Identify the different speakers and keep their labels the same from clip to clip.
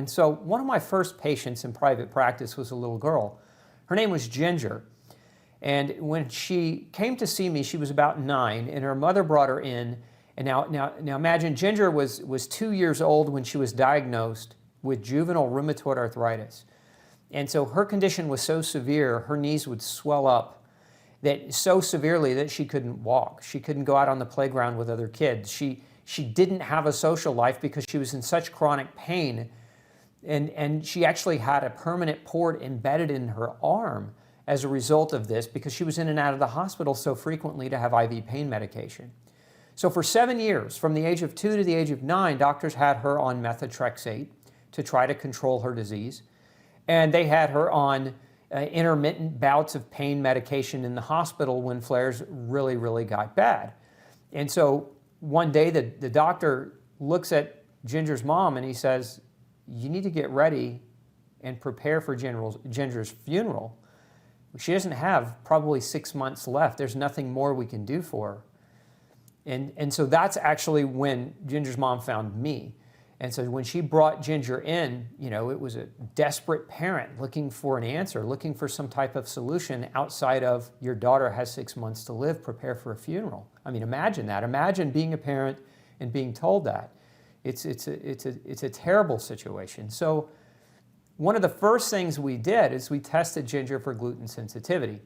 Speaker 1: And so one of my first patients in private practice was a little girl. Her name was Ginger. And when she came to see me, she was about 9, and her mother brought her in. And now imagine Ginger was 2 years old when she was diagnosed with juvenile rheumatoid arthritis. And so her condition was so severe, her knees would swell up so severely that she couldn't walk. She couldn't go out on the playground with other kids. She didn't have a social life because she was in such chronic pain. And she actually had a permanent port embedded in her arm as a result of this because she was in and out of the hospital so frequently to have IV pain medication. So for 7 years, from the age of 2 to the age of 9, doctors had her on methotrexate to try to control her disease. And they had her on intermittent bouts of pain medication in the hospital when flares really, really got bad. And so one day the doctor looks at Ginger's mom and he says, "You need to get ready and prepare for Ginger's funeral. She doesn't have probably 6 months left. There's nothing more we can do for her." And so that's actually when Ginger's mom found me. And so when she brought Ginger in, it was a desperate parent looking for an answer, looking for some type of solution outside of your daughter has 6 months to live, prepare for a funeral. I mean, imagine that. Imagine being a parent and being told that. It's a terrible situation. So one of the first things we did is we tested Ginger for gluten sensitivity.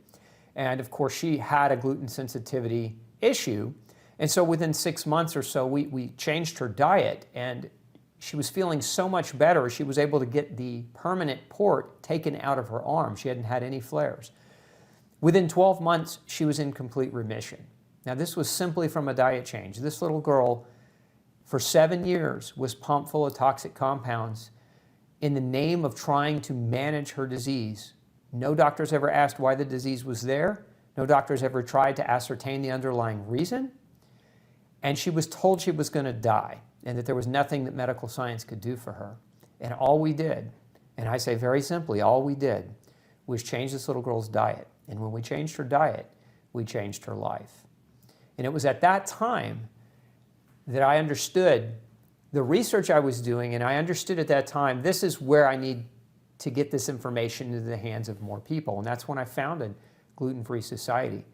Speaker 1: And of course, she had a gluten sensitivity issue. And so within 6 months or so, we changed her diet, and she was feeling so much better. She was able to get the permanent port taken out of her arm. She hadn't had any flares. Within 12 months, she was in complete remission. Now, this was simply from a diet change. This little girl, for 7 years, was pumped full of toxic compounds in the name of trying to manage her disease. No doctors ever asked why the disease was there. No doctors ever tried to ascertain the underlying reason. And she was told she was going to die and that there was nothing that medical science could do for her. And all we did, and I say very simply, all we did was change this little girl's diet. And when we changed her diet, we changed her life. And it was at that time that I understood the research I was doing, and I understood at that time, this is where I need to get this information into the hands of more people. And that's when I founded Gluten-Free Society.